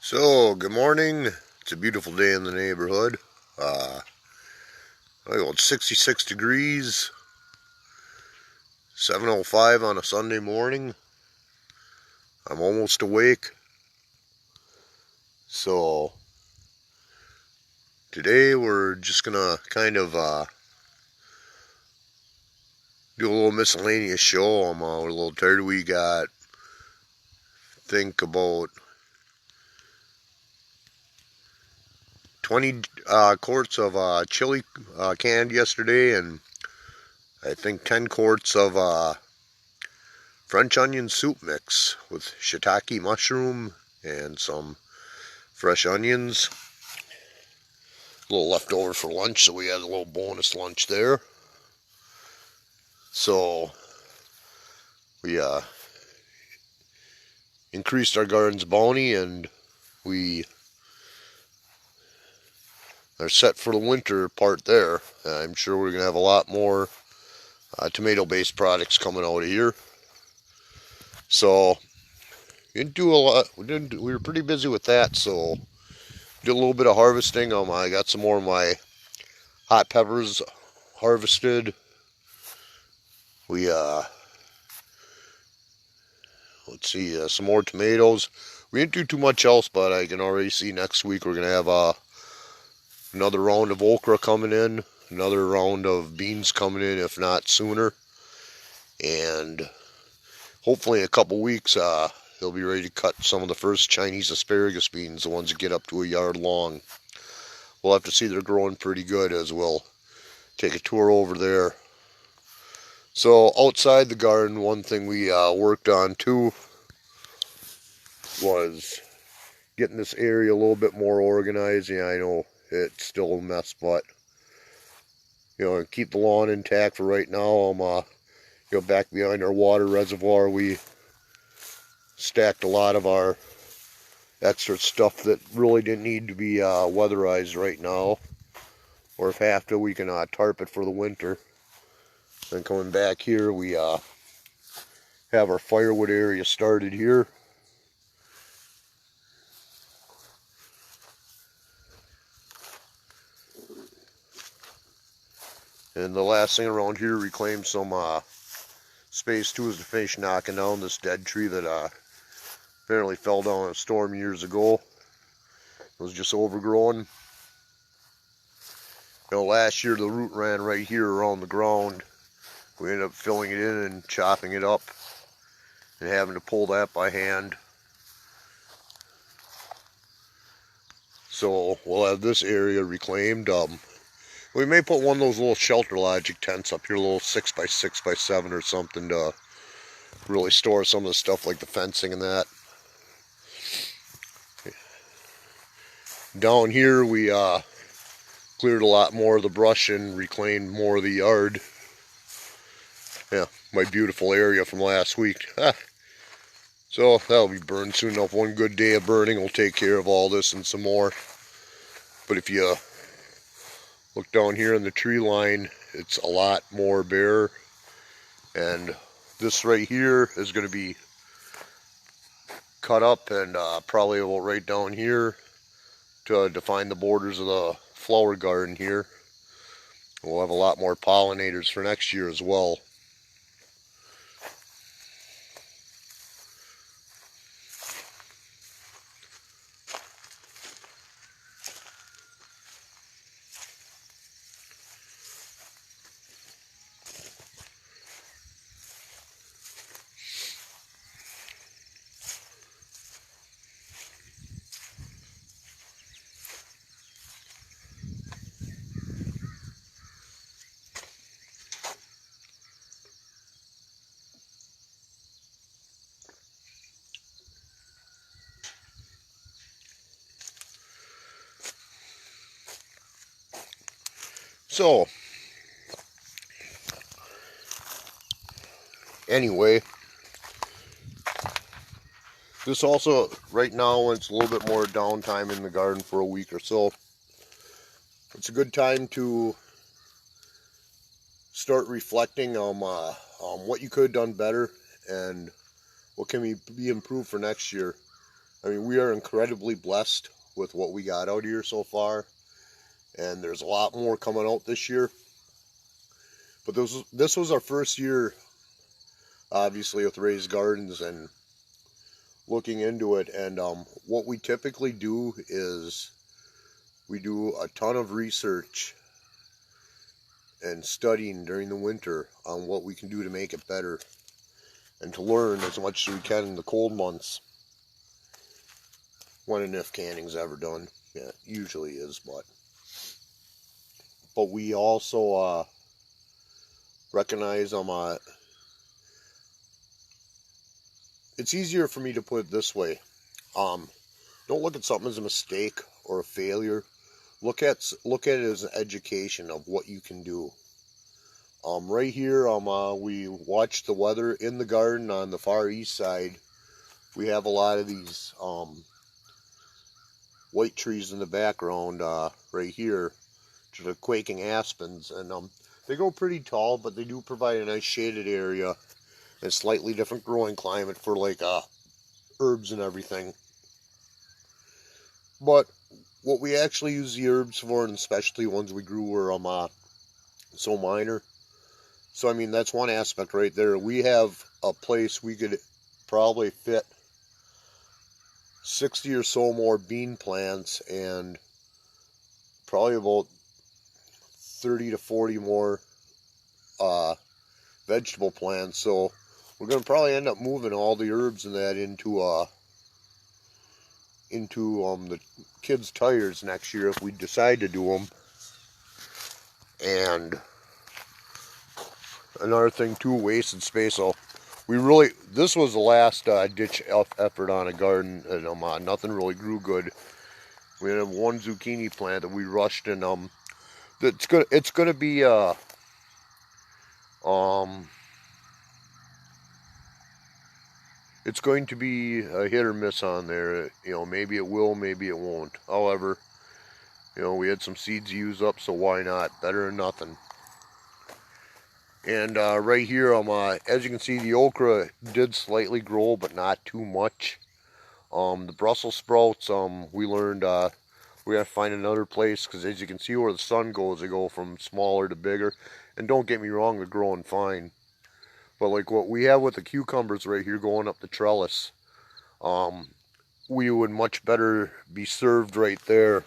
So, good morning. It's a beautiful day in the neighborhood. It's 66 degrees, 7:05 on a Sunday morning. I'm almost awake. So, today we're just gonna kind of do a little miscellaneous show. I'm a little tired. We got, think about 20 quarts of chili canned yesterday, and I think 10 quarts of French onion soup mix with shiitake mushroom and some fresh onions. A little left over for lunch, so we had a little bonus lunch there. So we increased our garden's bounty, and we are set for the winter part there. I'm sure we're gonna have a lot more tomato-based products coming out of here. So we didn't do a lot. We were pretty busy with that. So did a little bit of harvesting. I got some more of my hot peppers harvested. We let's see, some more tomatoes. We didn't do too much else, but I can already see next week we're gonna have another round of okra coming in, another round of beans coming in, if not sooner. And hopefully in a couple weeks, they'll be ready to cut some of the first Chinese asparagus beans, the ones that get up to a yard long. We'll have to see they're growing pretty good, as we'll take a tour over there. So outside the garden, one thing we worked on too was getting this area a little bit more organized. Yeah, I know it's still a mess, but keep the lawn intact for right now. I'm back behind our water reservoir, we stacked a lot of our extra stuff that really didn't need to be weatherized right now, or if have to, we can tarp it for the winter. Then coming back here, we have our firewood area started here. And the last thing around here, reclaim some space too, is to finish knocking down this dead tree that apparently fell down in a storm years ago. It was just overgrown. Last year the root ran right here around the ground. We ended up filling it in and chopping it up and having to pull that by hand. So we'll have this area reclaimed. We may put one of those little shelter logic tents up here, a little 6x6x7 or something, to really store some of the stuff like the fencing and that. Down here we cleared a lot more of the brush and reclaimed more of the yard. Yeah, my beautiful area from last week. So that'll be burned soon enough. One good day of burning will take care of all this and some more. But if you look down here in the tree line, it's a lot more bare. And this right here is going to be cut up and probably about right down here to define the borders of the flower garden here. We'll have a lot more pollinators for next year as well. So, anyway, this also, right now, when it's a little bit more downtime in the garden for a week or so, it's a good time to start reflecting on what you could have done better and what can be improved for next year. I mean, we are incredibly blessed with what we got out here so far, and there's a lot more coming out this year. But this was our first year, obviously, with raised gardens and looking into it. And what we typically do is we do a ton of research and studying during the winter on what we can do to make it better and to learn as much as we can in the cold months. When and if canning's ever done. Yeah, it usually is, but we also recognize it's easier for me to put it this way. Don't look at something as a mistake or a failure. Look at it as an education of what you can do. Right here, we watch the weather in the garden on the far east side. We have a lot of these white trees in the background right here, which are the quaking aspens, and they go pretty tall, but they do provide a nice shaded area and slightly different growing climate for like herbs and everything. But what we actually use the herbs for, and especially ones we grew, were so minor. So I mean, that's one aspect right there. We have a place we could probably fit 60 or so more bean plants and probably about 30 to 40 more vegetable plants. So we're going to probably end up moving all the herbs and that into the kids' tires next year if we decide to do them. And another thing too, wasted space. So this was the last ditch effort on a garden, and nothing really grew good. We had one zucchini plant that we rushed, and it's gonna be it's going to be a hit or miss on there. You know, maybe it will, maybe it won't. However, you know, we had some seeds used up, so why not? Better than nothing. And right here, as you can see, the okra did slightly grow, but not too much. The Brussels sprouts, we learned we have to find another place, because as you can see where the sun goes, they go from smaller to bigger. And don't get me wrong, they're growing fine. But like what we have with the cucumbers right here going up the trellis, we would much better be served right there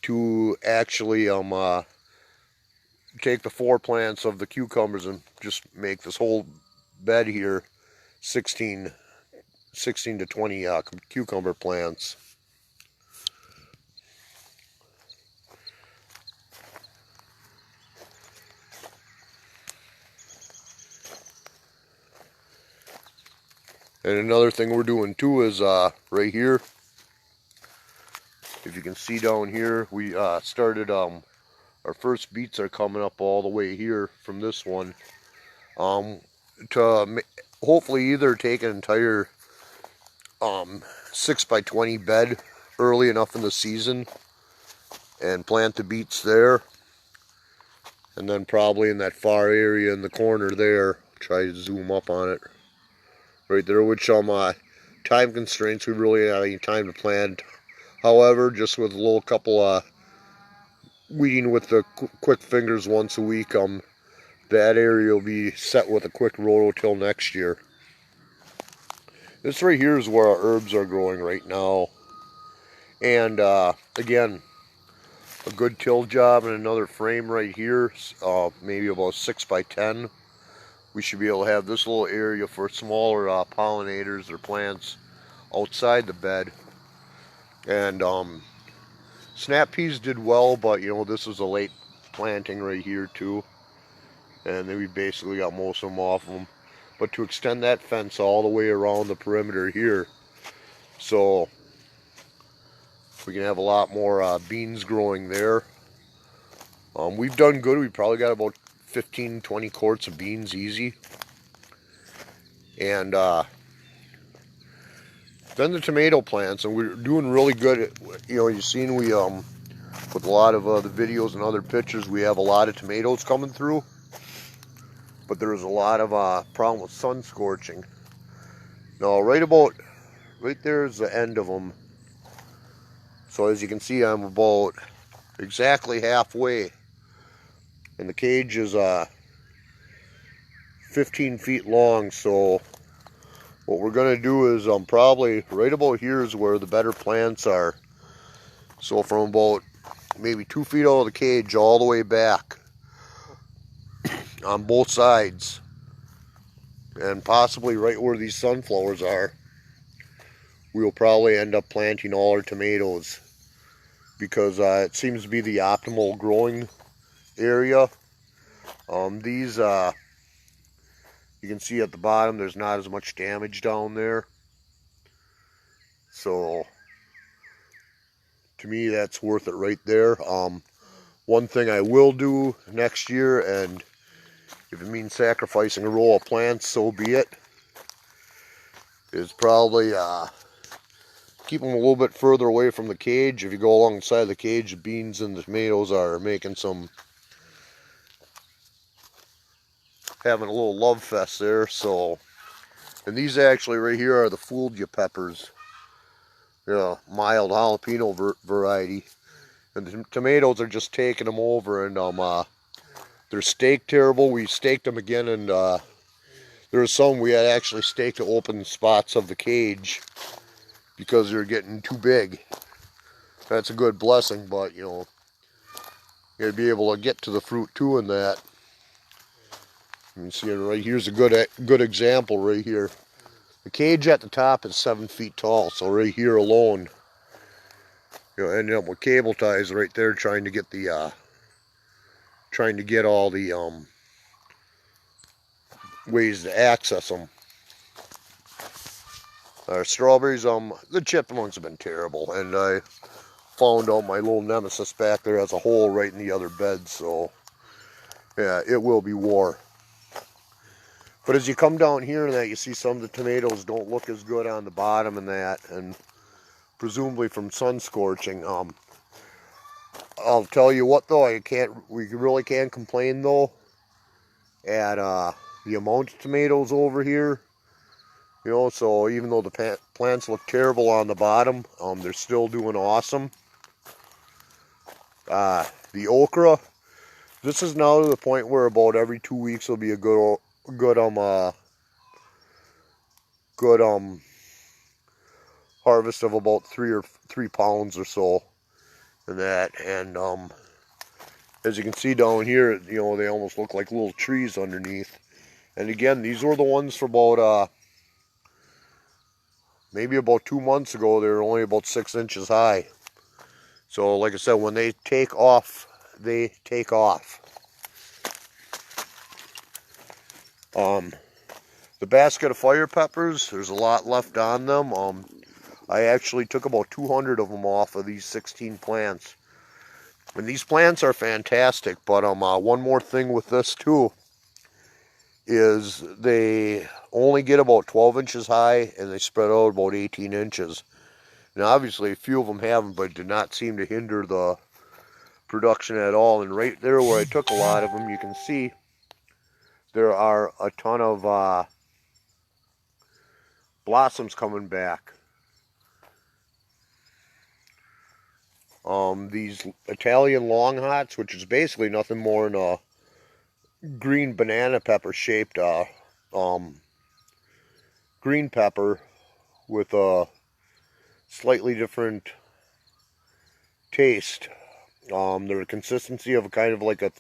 to actually take the 4 plants of the cucumbers and just make this whole bed here 16 to 20 cucumber plants. And another thing we're doing too is right here, if you can see down here, we started our first beets are coming up all the way here from this one, to hopefully either take an entire 6x20 bed early enough in the season and plant the beets there, and then probably in that far area in the corner there, try to zoom up on it right there, which time constraints, we really don't have any time to plant. However, just with a little couple weeding with the quick fingers once a week, that area will be set with a quick roto till next year. This right here is where our herbs are growing right now. And again, a good till job and another frame right here, maybe about 6x10. We should be able to have this little area for smaller pollinators or plants outside the bed. And snap peas did well, but you know, this is a late planting right here too, and then we basically got most of them off them. But to extend that fence all the way around the perimeter here, so we can have a lot more beans growing there. We've done good. We probably got about 15-20 quarts of beans easy. And then the tomato plants, and we're doing really good. You know, you've seen we with a lot of the videos and other pictures, we have a lot of tomatoes coming through, but there's a lot of problem with sun scorching. Now right right there is the end of them. So as you can see, I'm about exactly halfway, and the cage is 15 feet long. So what we're gonna do is probably right about here is where the better plants are. So from about maybe 2 feet out of the cage all the way back on both sides, and possibly right where these sunflowers are, we'll probably end up planting all our tomatoes, because it seems to be the optimal growing area. These you can see at the bottom there's not as much damage down there, so to me that's worth it right there. One thing I will do next year, and if it means sacrificing a row of plants, so be it, is probably keep them a little bit further away from the cage. If you go along the side of the cage, the beans and the tomatoes are making having a little love fest there. So, and these actually right here are the fooled you peppers. They're a mild jalapeno variety. And the tomatoes are just taking them over, and they're staked terrible. We staked them again, and there were some we had actually staked to open spots of the cage because they're getting too big. That's a good blessing, but you know, you gotta be able to get to the fruit too in that. You can see it right here's a good example right here. The cage at the top is 7 feet tall, so right here alone, you know, ended up with cable ties right there, trying to get all the ways to access them. Our strawberries, the chipped ones have been terrible, and I found out my little nemesis back there has a hole right in the other bed, so yeah, it will be war. But as you come down here and that, you see some of the tomatoes don't look as good on the bottom and that, and presumably from sun scorching. I'll tell you what though, we really can't complain though at the amount of tomatoes over here. You know, so even though the plants look terrible on the bottom, they're still doing awesome. The okra, this is now to the point where about every 2 weeks will be a good harvest of about 3 pounds or so, and that. And as you can see down here, you know, they almost look like little trees underneath. And again, these were the ones for about maybe about 2 months ago. They were only about 6 inches high. So like I said, when they take off, they take off. The basket of fire peppers, there's a lot left on them. I actually took about 200 of them off of these 16 plants. And these plants are fantastic, but one more thing with this too is they only get about 12 inches high, and they spread out about 18 inches. And obviously a few of them haven't, but did not seem to hinder the production at all. And right there where I took a lot of them, you can see there are a ton of blossoms coming back. These Italian long hots, which is basically nothing more than a green banana pepper shaped green pepper with a slightly different taste. They're the consistency of kind of like a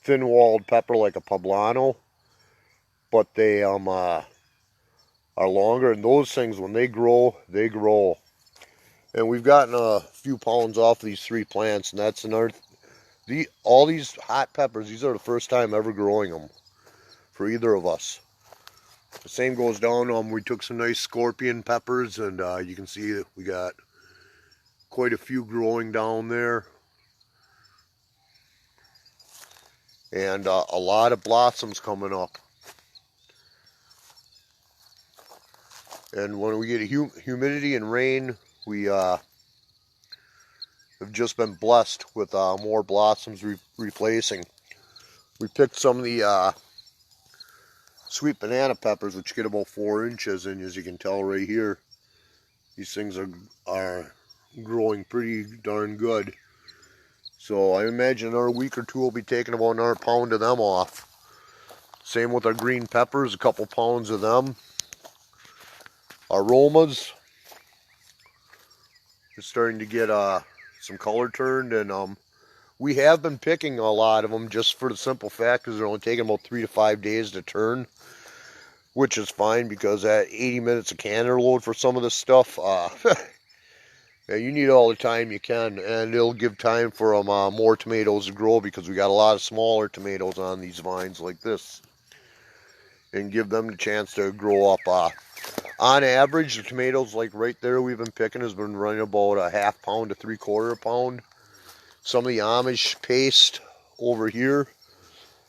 thin-walled pepper, like a poblano, but they are longer, and those things, when they grow, they grow. And we've gotten a few pounds off of these 3 plants, and that's another. All these hot peppers, these are the first time ever growing them for either of us. The same goes down. We took some nice scorpion peppers, and you can see that we got quite a few growing down there, and a lot of blossoms coming up. And when we get humidity and rain, we have just been blessed with more blossoms replacing. We picked some of the sweet banana peppers, which get about 4 inches, and as you can tell right here, these things are growing pretty darn good. So I imagine another week or two we'll be taking about another pound of them off. Same with our green peppers, a couple pounds of them. Our Romas are starting to get some color turned, and we have been picking a lot of them just for the simple fact because they're only taking about 3 to 5 days to turn, which is fine because at 80 minutes a canner load for some of this stuff, yeah, you need all the time you can, and it'll give time for more tomatoes to grow because we got a lot of smaller tomatoes on these vines like this, and give them the chance to grow up. On average, the tomatoes like right there we've been picking has been running about a ½ pound to 3/4 pound. Some of the Amish paste over here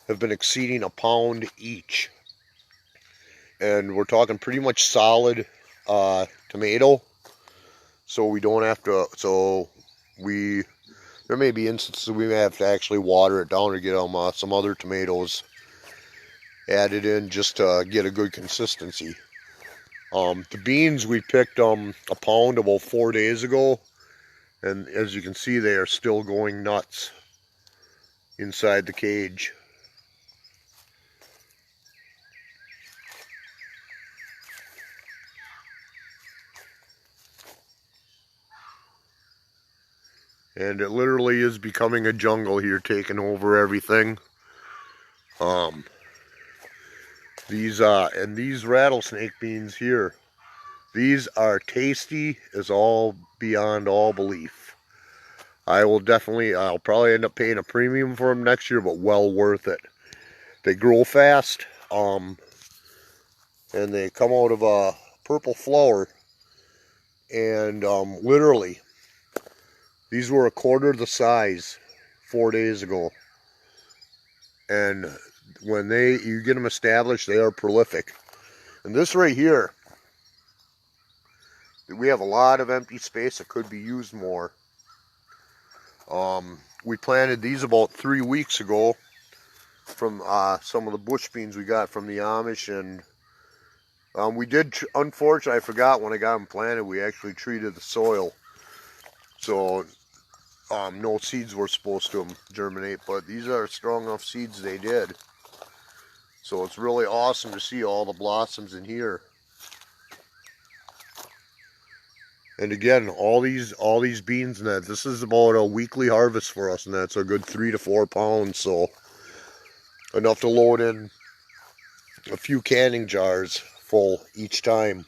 have been exceeding a pound each, and we're talking pretty much solid tomato. So we don't have to, there may be instances we may have to actually water it down to get some other tomatoes added in just to get a good consistency. The beans, we picked a pound about 4 days ago, and as you can see, they are still going nuts inside the cage. And it literally is becoming a jungle here, taking over everything. These rattlesnake beans here, these are tasty as all beyond all belief. I'll probably end up paying a premium for them next year, but well worth it. They grow fast, and they come out of a purple flower, and literally, these were 1/4 the size 4 days ago, and when you get them established, they are prolific. And this right here, we have a lot of empty space that could be used more. We planted these about 3 weeks ago from some of the bush beans we got from the Amish, and we did, unfortunately, I forgot when I got them planted, we actually treated the soil. So no seeds were supposed to germinate, but these are strong enough seeds they did. So it's really awesome to see all the blossoms in here. And again, all these beans and that, this is about a weekly harvest for us, and that's a good 3 to 4 pounds, so enough to load in a few canning jars full each time.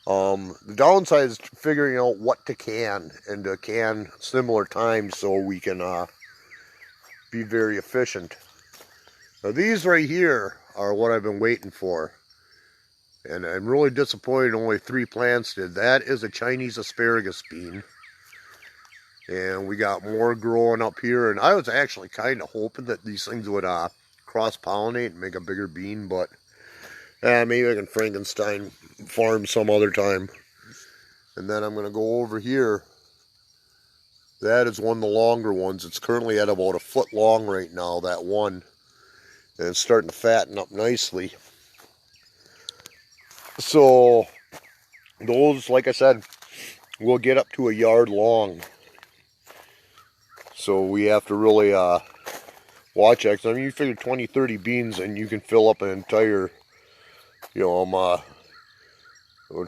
The downside is figuring out what to can and to can similar times so we can be very efficient. Now these right here are what I've been waiting for, and I'm really disappointed only 3 plants did. That is a Chinese asparagus bean, and we got more growing up here, and I was actually kind of hoping that these things would cross-pollinate and make a bigger bean, but maybe I can Frankenstein farm some other time. And then I'm going to go over here. That is one of the longer ones. It's currently at about 1 foot long right now, that one. And it's starting to fatten up nicely. So those, like I said, will get up to 1 yard long. So we have to really watch that. I mean, you figure 20, 30 beans and you can fill up an entire,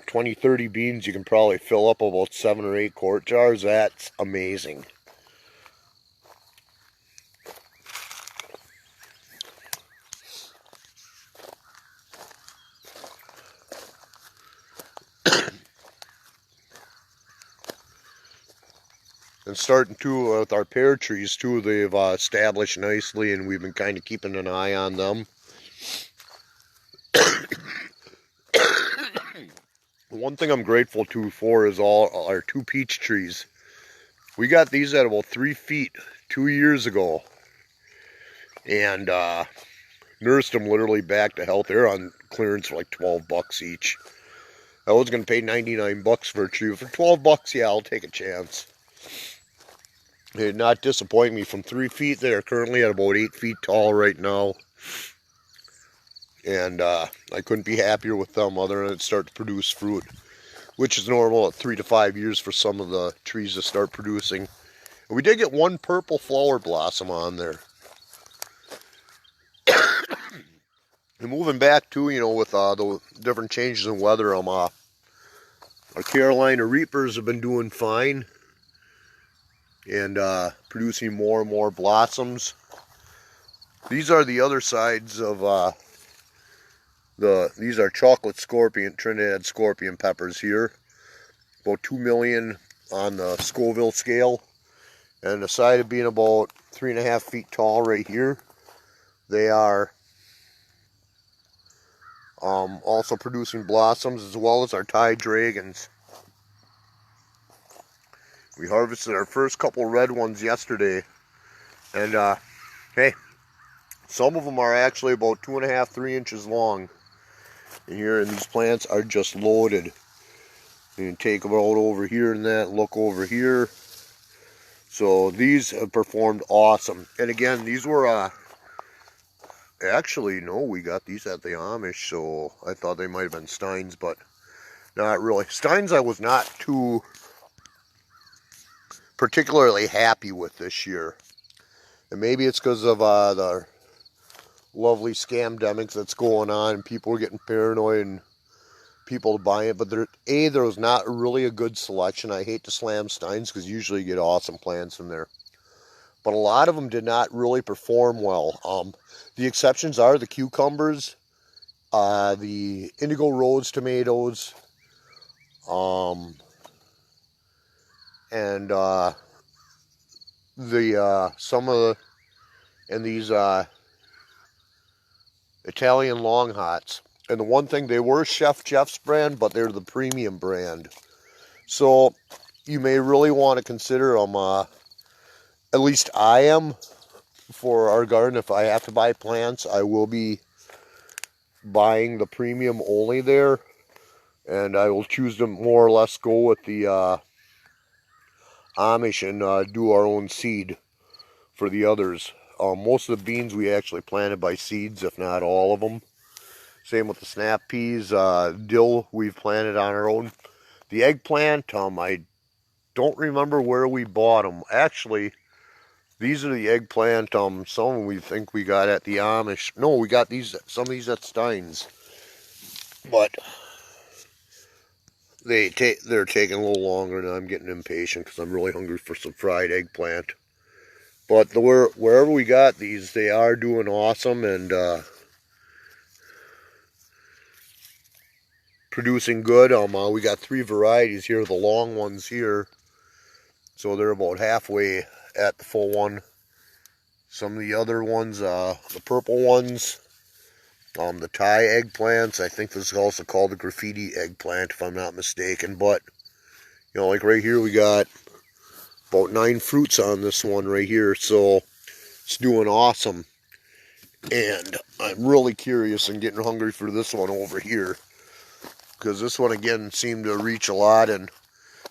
20, 30 beans, you can probably fill up about 7 or 8 quart jars. That's amazing. And starting too with our pear trees too, they've established nicely, and we've been kind of keeping an eye on them. One thing I'm grateful for is all our 2 peach trees. We got these at about 3 feet 2 years ago, and nursed them literally back to health. They're on clearance for like $12 each. I was going to pay $99 for a tree. For $12, yeah, I'll take a chance. They did not disappoint me. From 3 feet, they are currently at about 8 feet tall right now. And I couldn't be happier with them other than it start to produce fruit, which is normal at 3 to 5 years for some of the trees to start producing. And we did get one purple flower blossom on there. And moving back to, with the different changes in weather, our Carolina Reapers have been doing fine and producing more and more blossoms. These are the other sides of these are chocolate scorpion, Trinidad scorpion peppers here. About 2 million on the Scoville scale. And the side of being about 3.5 feet tall right here, they are also producing blossoms, as well as our Thai dragons. We harvested our first couple red ones yesterday, and hey, some of them are actually about 2.5, 3 inches long. And these plants are just loaded. You can take them out over here and look over here. So these have performed awesome. And again, these were actually, no, we got these at the Amish, so I thought they might have been Steins, but not really. Steins I was not too particularly happy with this year. And maybe it's because of the lovely scamdemics that's going on, and people are getting paranoid and people buying it. But there was not really a good selection. I hate to slam Steins because usually you get awesome plants in there. But a lot of them did not really perform well. The exceptions are the cucumbers, the Indigo Rose tomatoes, and these Italian long hots. And the one thing, they were Chef Jeff's brand, but they're the premium brand. So you may really want to consider them. At least I am, for our garden. If I have to buy plants, I will be buying the premium only there. And I will choose to more or less go with the Amish and do our own seed for the others. Most of the beans we actually planted by seeds, if not all of them. Same with the snap peas. Dill we've planted on our own. The eggplant, I don't remember where we bought them. Actually, these are the eggplant. Some of them we think we got at the Amish. No, we got some of these at Steins. But they're taking a little longer, and I'm getting impatient because I'm really hungry for some fried eggplant. But wherever we got these, they are doing awesome and producing good. We got 3 varieties here, the long ones here. So they're about halfway at the full one. Some of the other ones, the purple ones, the Thai eggplants, I think this is also called the graffiti eggplant, if I'm not mistaken. But, like right here, we got about 9 fruits on this one right here. So it's doing awesome. And I'm really curious and getting hungry for this one over here, because this one again seemed to reach a lot. And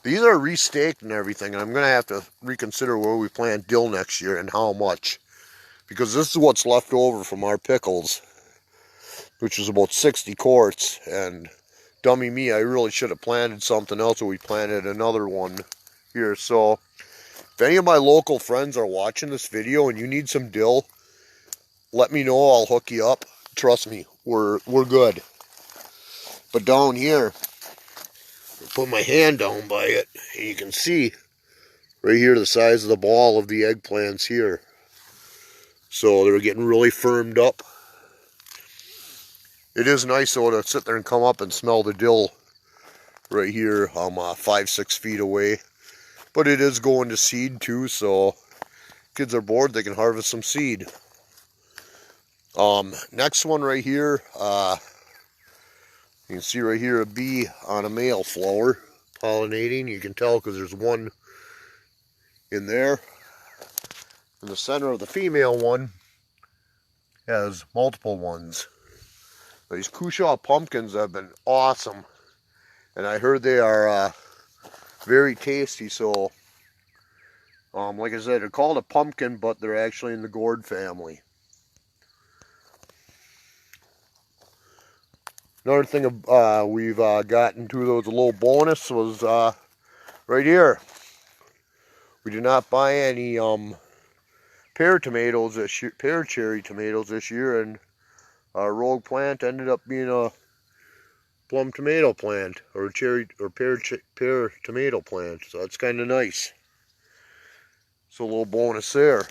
these are restaked and everything, and I'm going to have to reconsider where we plant dill next year and how much, because this is what's left over from our pickles, which is about 60 quarts. And dummy me, I really should have planted something else, or we planted another one here. So if any of my local friends are watching this video and you need some dill, let me know. I'll hook you up. Trust me, we're good. But down here, I put my hand down by it, and you can see right here the size of the ball of the eggplants here. So they're getting really firmed up. It is nice though to sit there and come up and smell the dill right here. I'm 5-6 feet away. But it is going to seed too, so kids are bored, they can harvest some seed. Next one right here, you can see right here a bee on a male flower pollinating. You can tell because there's one in there. In the center of the female one has multiple ones. These Cushaw pumpkins have been awesome, and I heard they are very tasty. So like I said, they're called a pumpkin, but they're actually in the gourd family. Another thing we've gotten to those a little bonus was right here. We did not buy any pear cherry tomatoes this year, and our rogue plant ended up being a plum tomato plant, or pear tomato plant. So that's kind of nice. So a little bonus there.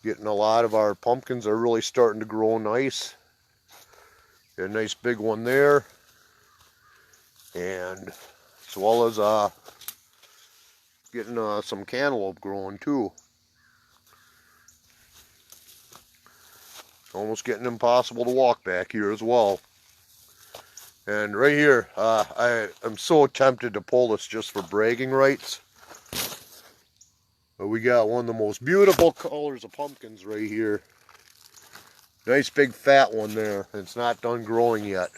Getting a lot of our pumpkins are really starting to grow nice. Got a nice big one there, and as well as getting some cantaloupe growing too. Almost getting impossible to walk back here as well. And right here, I'm so tempted to pull this just for bragging rights. But we got one of the most beautiful colors of pumpkins right here. Nice big fat one there. It's not done growing yet.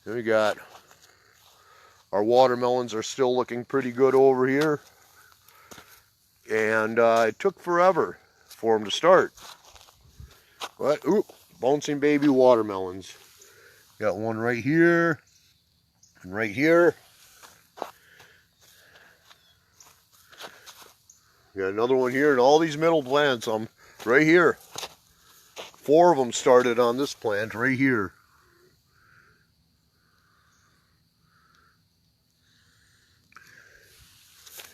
Then we got our watermelons are still looking pretty good over here. And it took forever for them to start. But, ooh, bouncing baby watermelons. Got one right here and right here. Got another one here, and all these middle plants, right here. 4 of them started on this plant right here.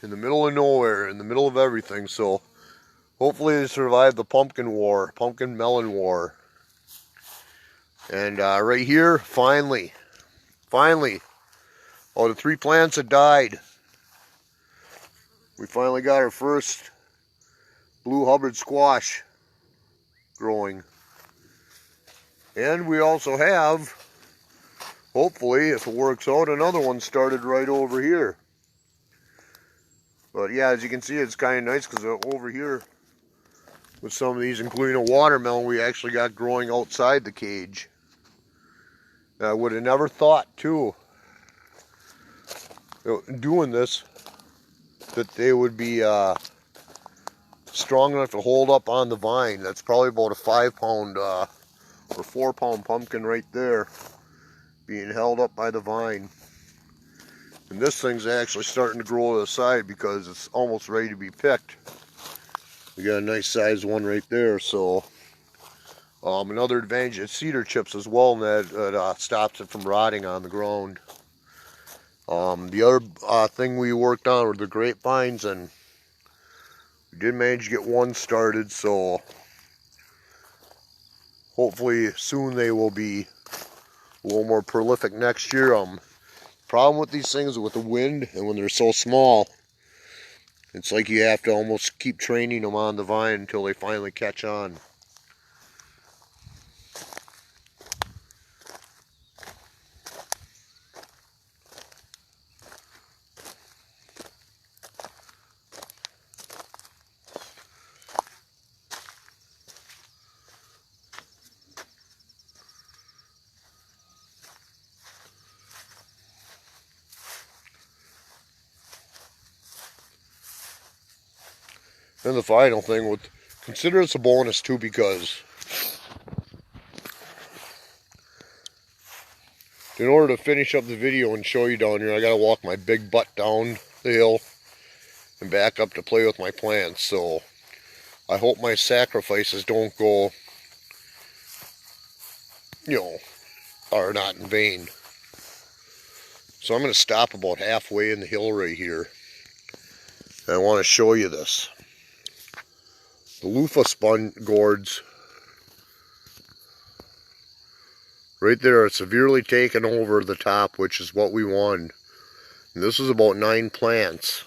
In the middle of nowhere, in the middle of everything, so hopefully they survived the pumpkin melon war. And right here, finally, all the 3 plants had died. We finally got our first blue Hubbard squash growing. And we also have, hopefully, if it works out, another one started right over here. But yeah, as you can see, it's kind of nice because over here, with some of these, including a watermelon, we actually got growing outside the cage. I would have never thought, too, doing this, that they would be strong enough to hold up on the vine. That's probably about a 5-pound or 4-pound pumpkin right there, being held up by the vine. And this thing's actually starting to grow to the side because it's almost ready to be picked. We got a nice sized one right there. So another advantage is cedar chips as well, and that stops it from rotting on the ground. The other thing we worked on were the grapevines, and we did manage to get one started, so hopefully soon they will be a little more prolific next year. Problem with these things with the wind, and when they're so small, it's like you have to almost keep training them on the vine until they finally catch on. And the final thing, consider this a bonus too, because in order to finish up the video and show you down here, I gotta walk my big butt down the hill and back up to play with my plants. So I hope my sacrifices don't go, are not in vain. So I'm gonna stop about halfway in the hill right here. And I want to show you this. The loofah spun gourds right there are severely taken over the top, which is what we want. And this is about 9 plants.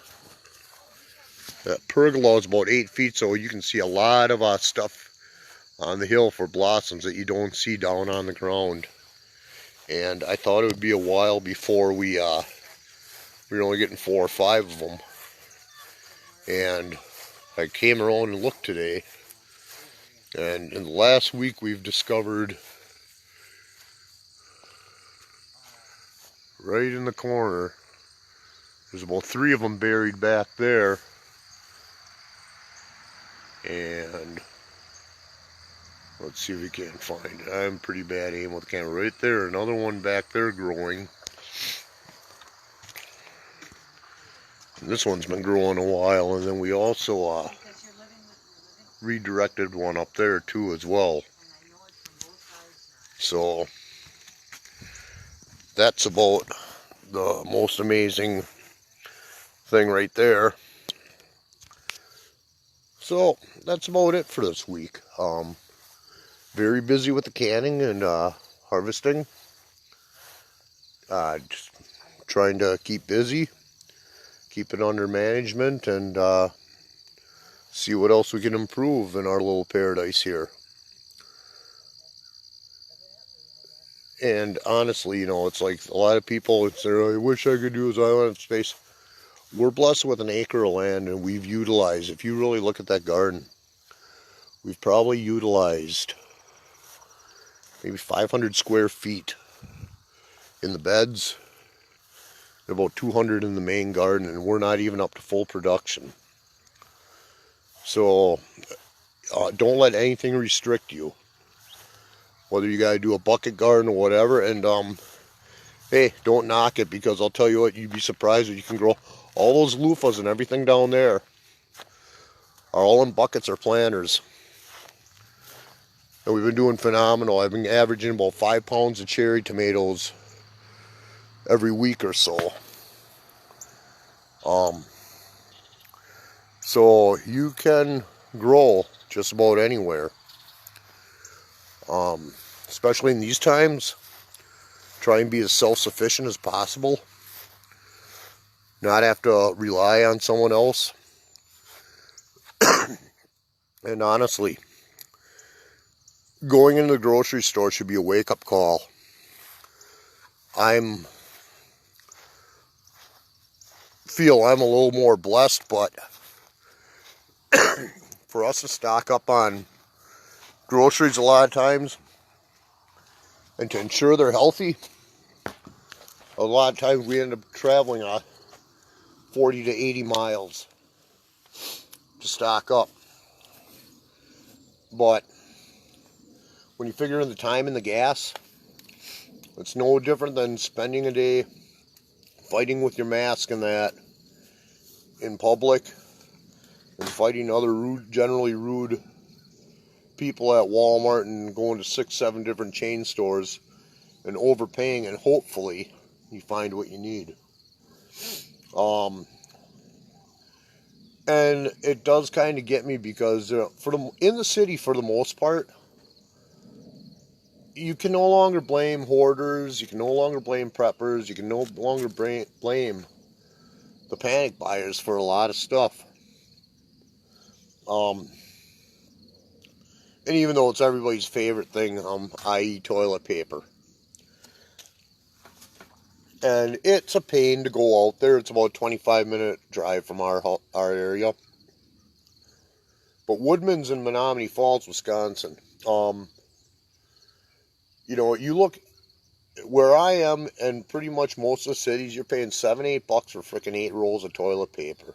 That pergola is about 8 feet, so you can see a lot of stuff on the hill for blossoms that you don't see down on the ground. And I thought it would be a while before we were only getting 4 or 5 of them. And I came around and looked today, and in the last week we've discovered right in the corner, there's about 3 of them buried back there. And let's see if we can find it. I'm pretty bad aim with the camera. Right there, another one back there growing. And this one's been growing a while, and then we also redirected one up there too as well. So that's about the most amazing thing right there. So that's about it for this week. Very busy with the canning and harvesting. Just trying to keep busy, keep it under management, and see what else we can improve in our little paradise here. And honestly, you know, it's like a lot of people say, I wish I could do as I want space. We're blessed with an acre of land, and we've utilized, if you really look at that garden, we've probably utilized maybe 500 square feet in the beds, about 200 in the main garden, and we're not even up to full production. So don't let anything restrict you, whether you gotta do a bucket garden or whatever. And hey, don't knock it, because I'll tell you what, you'd be surprised what you can grow. All those loofahs and everything down there are all in buckets or planters. And we've been doing phenomenal. I've been averaging about 5 pounds of cherry tomatoes every week or so. So you can grow just about anywhere. Especially in these times, try and be as self-sufficient as possible. Not have to rely on someone else. And honestly, going into the grocery store should be a wake-up call. Feel I'm a little more blessed, but for us to stock up on groceries a lot of times and to ensure they're healthy, a lot of times we end up traveling 40 to 80 miles to stock up. But when you figure in the time and the gas, it's no different than spending a day fighting with your mask and that in public, and fighting other generally rude people at Walmart, and going to 6-7 different chain stores and overpaying, and hopefully you find what you need. And it does kind of get me, because in the city, for the most part, you can no longer blame hoarders, you can no longer blame preppers, you can no longer blame the panic buyers for a lot of stuff. And even though it's everybody's favorite thing, i.e. toilet paper. And it's a pain to go out there. It's about a 25-minute drive from our area. But Woodman's in Menominee Falls, Wisconsin. You know, you look where I am, and pretty much most of the cities, you're paying $7-8 for freaking 8 rolls of toilet paper.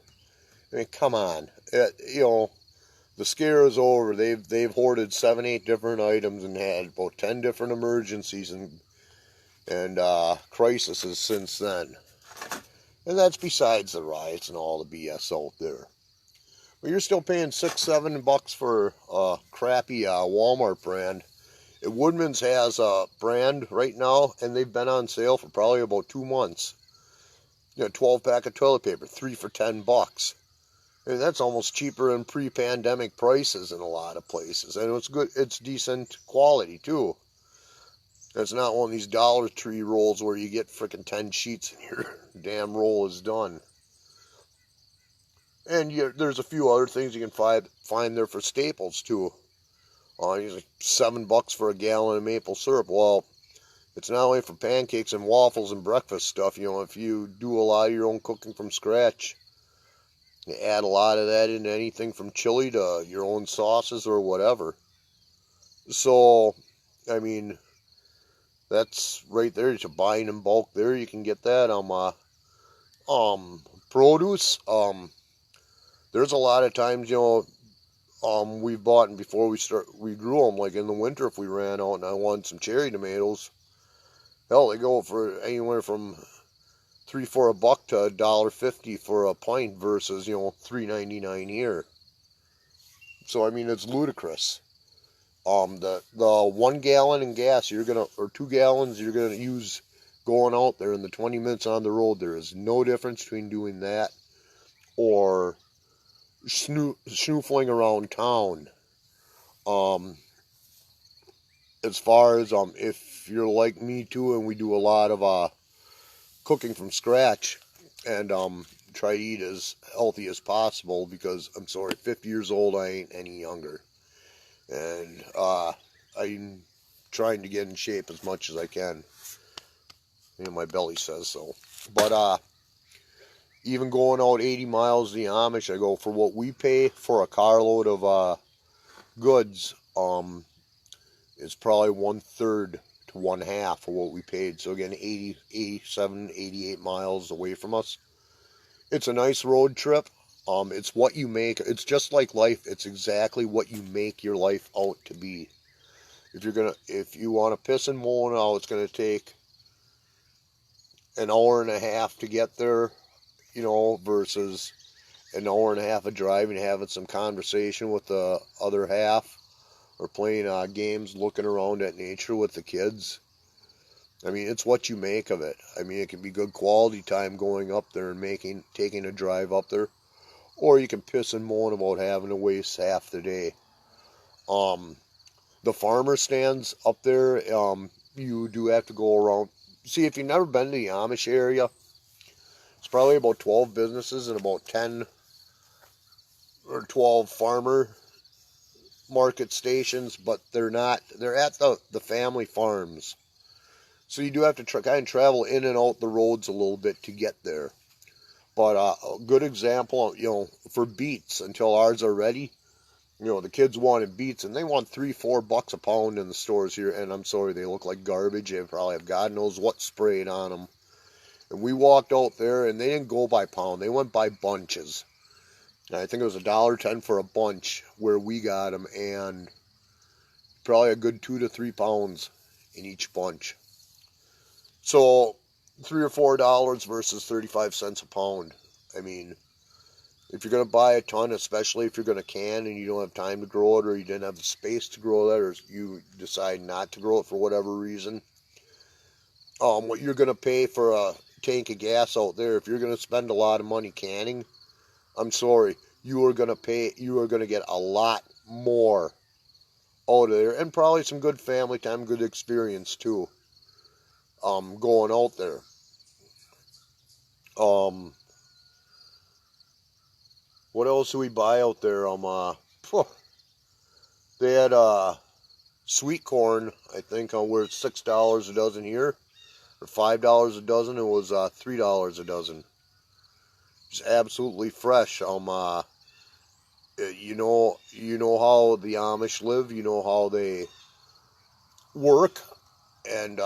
I mean, come on. You know, the scare is over. They've hoarded 7-8 different items and had about 10 different emergencies and crises since then. And that's besides the riots and all the BS out there. But you're still paying $6-7 for a crappy Walmart brand. Woodman's has a brand right now, and they've been on sale for probably about 2 months. You know, 12-pack of toilet paper, 3 for $10. And that's almost cheaper than pre-pandemic prices in a lot of places. And it's good. It's decent quality too. It's not one of these Dollar Tree rolls where you get frickin' 10 sheets and your damn roll is done. And there's a few other things you can find there for staples too. Usually $7 for a gallon of maple syrup. Well, it's not only for pancakes and waffles and breakfast stuff. You know, if you do a lot of your own cooking from scratch, you add a lot of that into anything from chili to your own sauces or whatever. So, I mean, that's right there. You're buying in bulk there. You can get that. Produce. There's a lot of times, you know, we've bought, and before we grew them, like in the winter, if we ran out and I wanted some cherry tomatoes, hell, they go for anywhere from $3 for $1 to $1.50 for a pint versus, you know, $3.99 here. So I mean, it's ludicrous. The 1 gallon in gas or 2 gallons you're gonna use going out there in the 20 minutes on the road, there is no difference between doing that or snoofling around town. As far as if you're like me too, and we do a lot of cooking from scratch, and try to eat as healthy as possible, because I'm sorry, 50 years old, I ain't any younger, and I'm trying to get in shape as much as I can. You know, my belly says so. But even going out 80 miles the Amish, I go, for what we pay for a carload of goods, it's probably 1/3 to 1/2 of what we paid. So again, 80, 87, 88 miles away from us. It's a nice road trip. It's what you make. It's just like life. It's exactly what you make your life out to be. If you want to piss and moan out, it's gonna take an hour and a half to get there, you know, versus an hour and a half of driving, having some conversation with the other half, or playing games, looking around at nature with the kids. I mean, it's what you make of it. I mean, it can be good quality time going up there and taking a drive up there, or you can piss and moan about having to waste half the day. The farmer stands up there, you do have to go around. See, if you've never been to the Amish area, it's probably about 12 businesses and about 10 or 12 farmer market stations, but they're at the family farms. So you do have to kind of travel in and out the roads a little bit to get there. But a good example, you know, for beets, until ours are ready, you know, the kids wanted beets, and they want $3-4 a pound in the stores here, and I'm sorry, they look like garbage. They probably have God knows what sprayed on them. And we walked out there, and they didn't go by pound, they went by bunches. And I think it was $1.10 for a bunch where we got them, and probably a good 2 to 3 pounds in each bunch. So $3 or $4 versus 35 cents a pound. I mean, if you're going to buy a ton, especially if you're going to can and you don't have time to grow it, or you didn't have the space to grow that, or you decide not to grow it for whatever reason, what you're going to pay for a tank of gas out there, if you're going to spend a lot of money canning, I'm sorry, you are going to get a lot more out of there, and probably some good family time, good experience too, going out there. What else do we buy out there? They had sweet corn, I think, where it's $6 a dozen here, or $5 a dozen. It was $3 a dozen. It's absolutely fresh. You know how the Amish live. You know how they work, and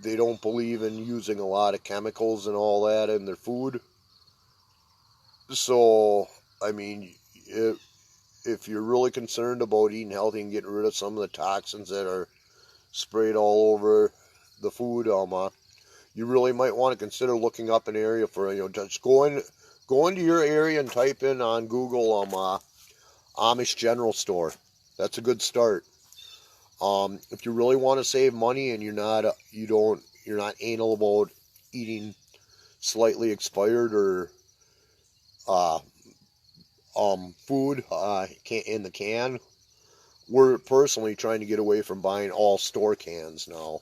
they don't believe in using a lot of chemicals and all that in their food. So, I mean, if you're really concerned about eating healthy and getting rid of some of the toxins that are sprayed all over the food, you really might want to consider looking up an area for, you know, just go into your area and type in on Google Amish General Store. That's a good start. If you really want to save money and you're not anal about eating slightly expired or food in the can, we're personally trying to get away from buying all store cans now.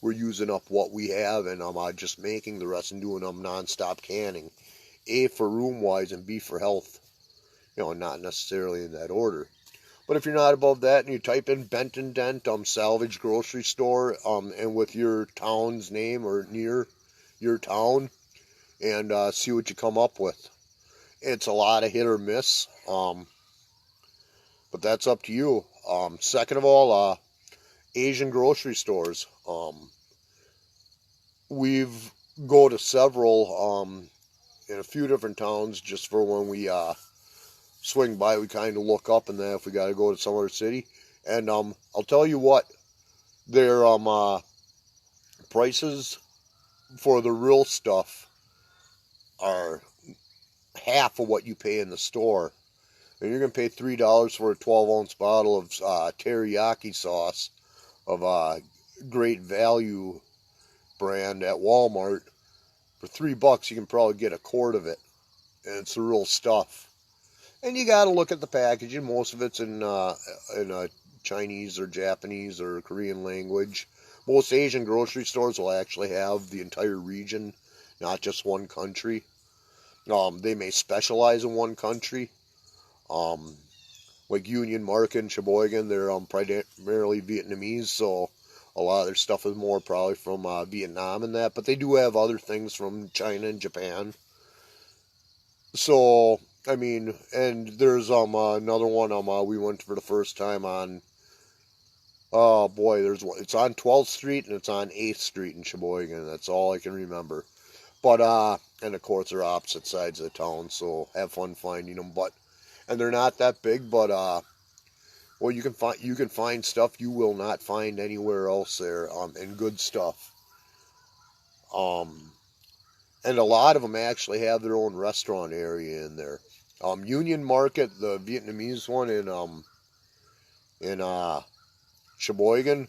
We're using up what we have, and I'm just making the rest and doing them non-stop canning. A, for room wise, and B, for health. You know, not necessarily in that order. But if you're not above that and you type in Benton Dent salvage grocery store, and with your town's name or near your town, and see what you come up with. It's a lot of hit or miss, but that's up to you. Second of all, Asian grocery stores. We've go to several in a few different towns just for when we swing by, we kind of look up and then if we got to go to some other city. And I'll tell you what, their prices for the real stuff are half of what you pay in the store. And you're going to pay $3 for a 12-ounce bottle of teriyaki sauce of a Great Value brand at Walmart. For $3, you can probably get a quart of it. And it's the real stuff. And you got to look at the packaging. Most of it's in Chinese or Japanese or Korean language. Most Asian grocery stores will actually have the entire region, not just one country. They may specialize in one country. Like Union Market in Sheboygan, they're primarily Vietnamese, so a lot of their stuff is more probably from Vietnam and that. But they do have other things from China and Japan. So, I mean, and there's another one we went for the first time on. Oh boy, there's one. It's on 12th Street and it's on 8th Street in Sheboygan. That's all I can remember. But and of course they're opposite sides of the town, so have fun finding them. And they're not that big, but well, you can find stuff you will not find anywhere else there, and good stuff. And a lot of them actually have their own restaurant area in there. Union Market, the Vietnamese one in Sheboygan,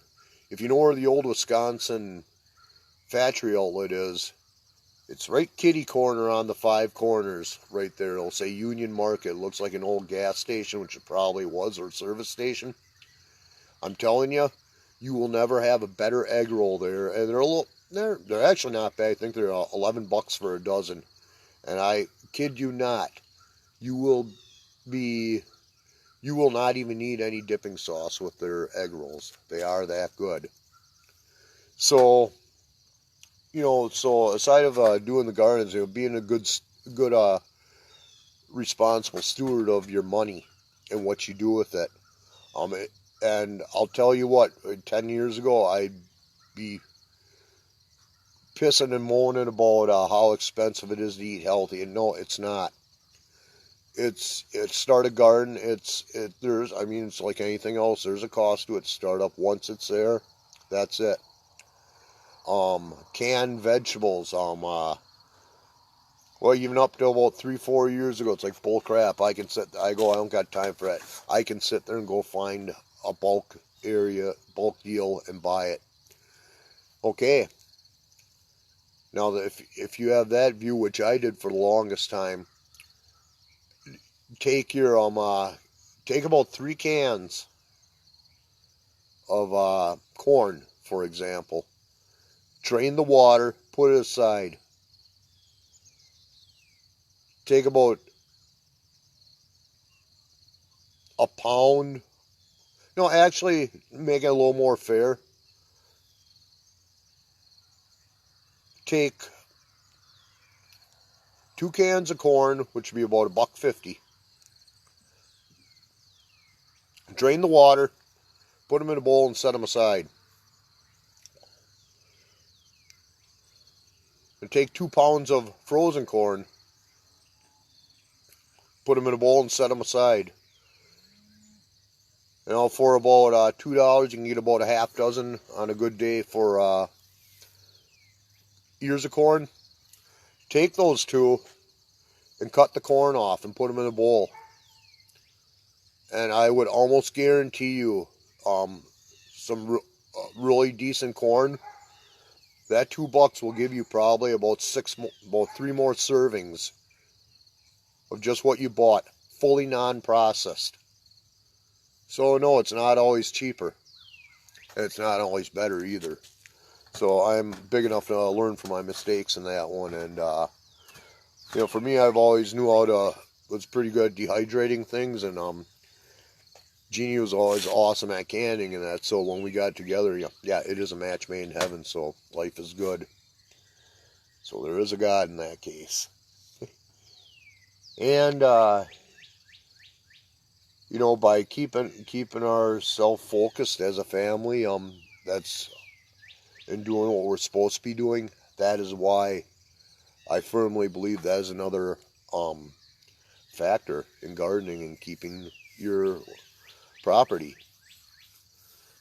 if you know where the old Wisconsin factory outlet is, it's right kitty corner on the 5 corners right there. It'll say Union Market. It looks like an old gas station, which it probably was, or a service station. I'm telling you, you will never have a better egg roll there. And they're actually not bad. I think they're $11 for a dozen. And I kid you not, you will not even need any dipping sauce with their egg rolls. They are that good. So, so aside of doing the gardens, being a good responsible steward of your money and what you do with it. And I'll tell you what, 10 years ago, I'd be pissing and moaning about how expensive it is to eat healthy. And no, it's not. It's start a garden. It's like anything else. There's a cost to it. Start up. Once it's there, that's it. Canned vegetables. Well, even up to about 3-4 years ago, it's like bull crap. I don't got time for that. I can sit there and go find a bulk deal and buy it. Okay. Now, if you have that view, which I did for the longest time, take about 3 cans of corn, for example. Drain the water, put it aside. Take about a pound. No, actually, make it a little more fair. Take 2 cans of corn, which would be about $1.50. Drain the water, put them in a bowl and set them aside. And take 2 pounds of frozen corn, put them in a bowl and set them aside. For about $2, you can get about a half dozen on a good day for ears of corn. Take those 2 and cut the corn off and put them in a bowl. And I would almost guarantee you some really decent corn. That $2 will give you probably about 3 more servings of just what you bought, fully non-processed. So no, it's not always cheaper. And it's not always better either. So I'm big enough to learn from my mistakes in that one. And for me, I've always was pretty good at dehydrating things, and Jeannie was always awesome at canning and that. So when we got together, yeah, it is a match made in heaven. So life is good. So there is a God in that case. And by keeping ourselves focused as a family, that's and doing what we're supposed to be doing. That is why I firmly believe that is another factor in gardening and keeping your property.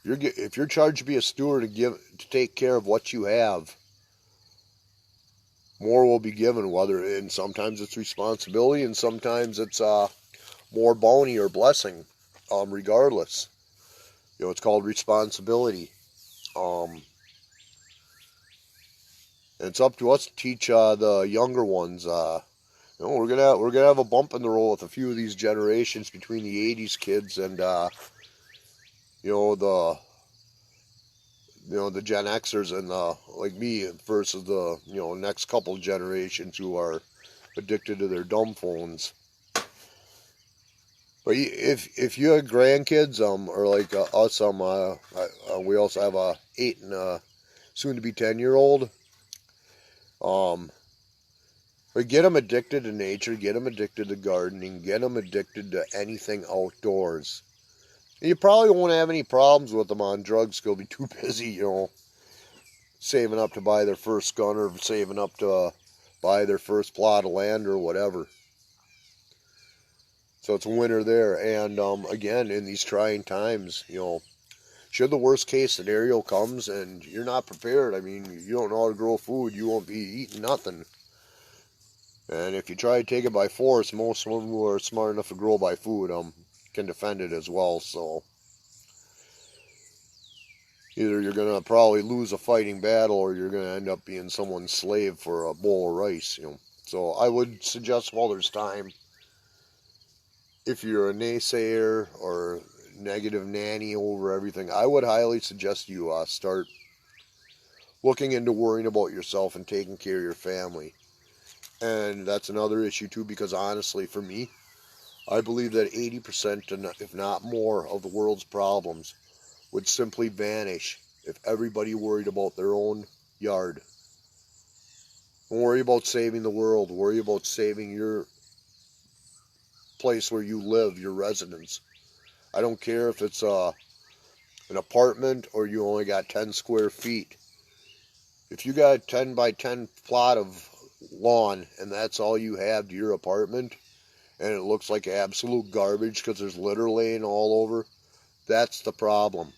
If you're charged to be a steward to take care of what you have, more will be given. And sometimes it's responsibility, and sometimes it's more bounty or blessing. Regardless, it's called responsibility. And it's up to us to teach the younger ones. We're gonna have a bump in the road with a few of these generations between the '80s kids and the Gen Xers and like me versus the next couple generations who are addicted to their dumb phones. But if you have grandkids, or like us, we also have a 8 and a soon to be 10-year-old. But get them addicted to nature, get them addicted to gardening, get them addicted to anything outdoors. And you probably won't have any problems with them on drugs. They'll be too busy, saving up to buy their first gun or saving up to buy their first plot of land or whatever. So it's a winner there. And again, in these trying times, should the worst case scenario comes and you're not prepared, I mean, you don't know how to grow food, you won't be eating nothing. And if you try to take it by force, most of them who are smart enough to grow by food can defend it as well. So either you're going to probably lose a fighting battle or you're going to end up being someone's slave for a bowl of rice. So I would suggest while there's time, if you're a naysayer or negative nanny over everything, I would highly suggest you start looking into worrying about yourself and taking care of your family. And that's another issue too, because honestly, for me, I believe that 80%, if not more, of the world's problems would simply vanish if everybody worried about their own yard. Don't worry about saving the world. Worry about saving your place where you live, your residence. I don't care if it's an apartment or you only got 10 square feet. If you got a 10 by 10 plot of lawn and that's all you have to your apartment and it looks like absolute garbage because there's litter laying all over, that's the problem.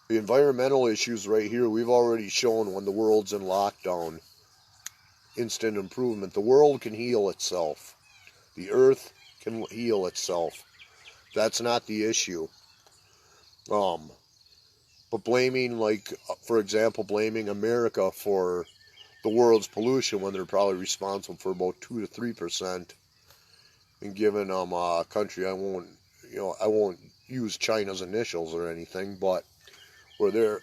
The environmental issues right here, we've already shown when the world's in lockdown. Instant improvement. The world can heal itself. The earth can heal itself. That's not the issue. But blaming, like, for example, blaming America for the world's pollution when they're probably responsible for about 2 to 3%, and giving a country, I won't use China's initials or anything, but where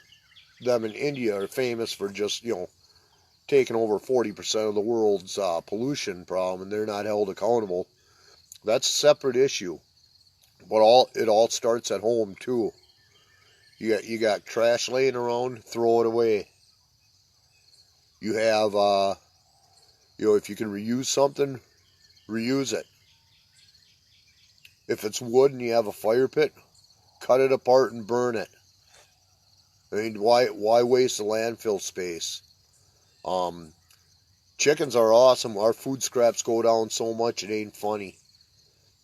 them in India are famous for just taking over 40% of the world's pollution problem, and they're not held accountable. That's a separate issue, but it all starts at home too. You got trash laying around, throw it away. You have, if you can reuse something, reuse it. If it's wood and you have a fire pit, cut it apart and burn it. I mean, why waste the landfill space? Chickens are awesome. Our food scraps go down so much it ain't funny.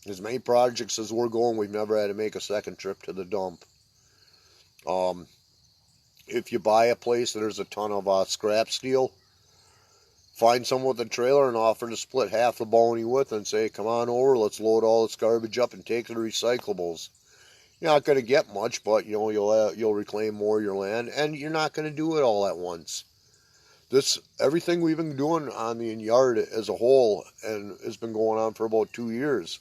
As many projects as we're going, we've never had to make a second trip to the dump. If you buy a place that there's a ton of scrap steel, find someone with a trailer and offer to split half the bounty with and say, come on over, let's load all this garbage up and take the recyclables. You're not going to get much, but you'll reclaim more of your land, and you're not going to do it all at once. Everything we've been doing on the yard as a whole, and it's been going on for about 2 years.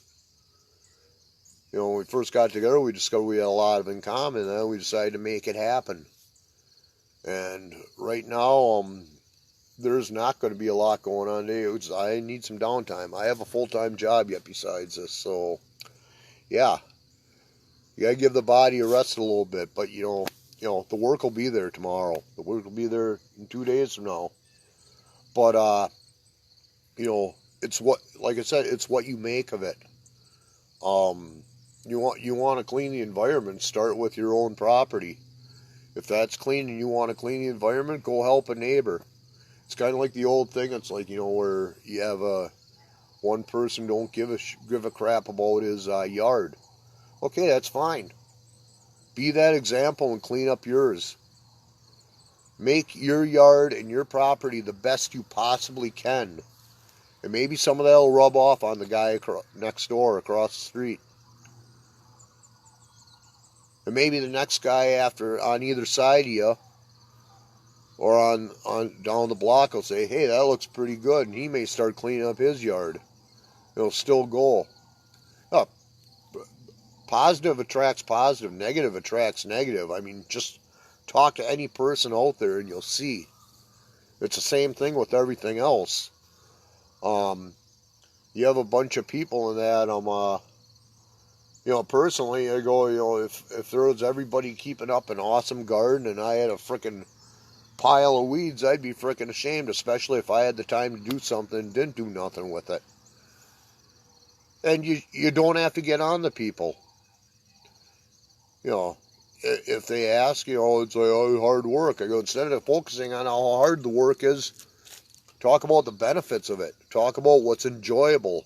When we first got together, we discovered we had a lot in common, and then we decided to make it happen. And right now, there's not going to be a lot going on today. I need some downtime. I have a full-time job yet besides this, so yeah. You gotta give the body a rest a little bit, but the work will be there tomorrow. The work will be there in 2 days from now. But it's like I said, it's what you make of it. You want to clean the environment, start with your own property. If that's clean and you want to clean the environment, go help a neighbor. It's kind of like the old thing. It's like, where you have one person don't give a crap about his yard. Okay, that's fine. Be that example and clean up yours. Make your yard and your property the best you possibly can. And maybe some of that will rub off on the guy next door, across the street. And maybe the next guy on either side of you, or on down the block, will say, hey, that looks pretty good. And he may start cleaning up his yard. It'll still go. Oh, positive attracts positive. Negative attracts negative. I mean, just talk to any person out there and you'll see. It's the same thing with everything else. You have a bunch of people in that, personally, I go, if there was everybody keeping up an awesome garden and I had a frickin' pile of weeds, I'd be frickin' ashamed, especially if I had the time to do something and didn't do nothing with it. And you don't have to get on the people. If they ask, it's like, oh, hard work. I go, instead of focusing on how hard the work is, talk about the benefits of it. Talk about what's enjoyable.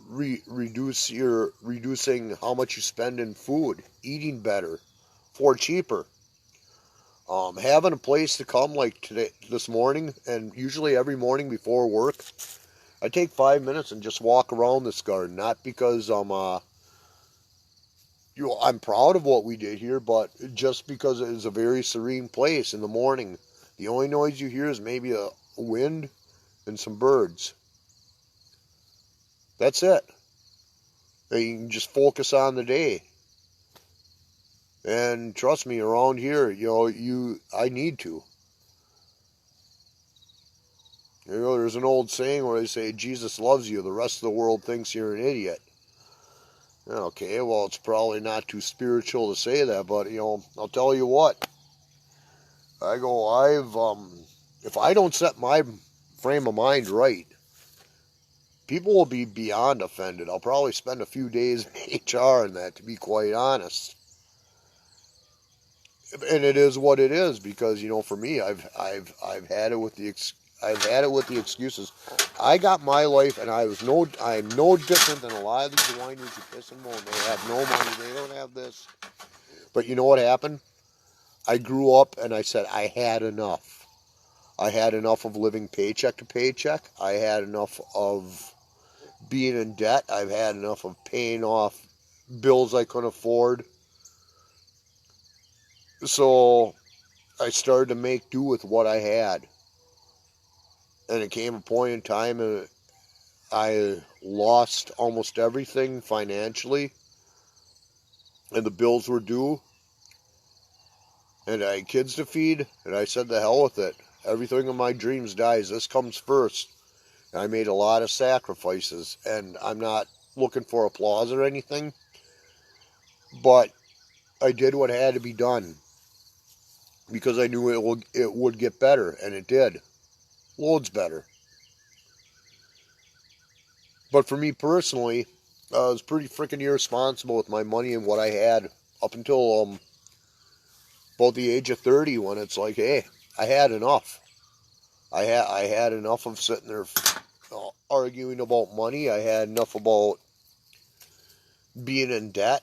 Reducing how much you spend in food, eating better, for cheaper. Having a place to come like this morning, and usually every morning before work, I take 5 minutes and just walk around this garden. Not because I'm proud of what we did here, but just because it is a very serene place in the morning. The only noise you hear is maybe a wind and some birds. That's it. And you can just focus on the day. And trust me, around here, I need to. There's an old saying where they say, Jesus loves you, the rest of the world thinks you're an idiot. Okay, well, it's probably not too spiritual to say that, but, I'll tell you what. I go, if I don't set my frame of mind right, people will be beyond offended. I'll probably spend a few days in HR and that, to be quite honest. And it is what it is, because, for me, I've had it with the excuses. I got my life, and I'm no different than a lot of these wineries who piss and moan. They have no money. They don't have this. But you know what happened? I grew up, and I said I had enough. I had enough of living paycheck to paycheck. I had enough of being in debt. I've had enough of paying off bills I couldn't afford. So I started to make do with what I had. And it came a point in time I lost almost everything financially, and the bills were due, and I had kids to feed, and I said, the hell with it. Everything in my dreams dies. This comes first. And I made a lot of sacrifices, and I'm not looking for applause or anything, but I did what had to be done, because I knew it would get better, and it did. Loads better. But for me personally, I was pretty freaking irresponsible with my money and what I had up until about the age of 30, when it's like, hey, I had enough. I had enough of sitting there arguing about money. I had enough about being in debt.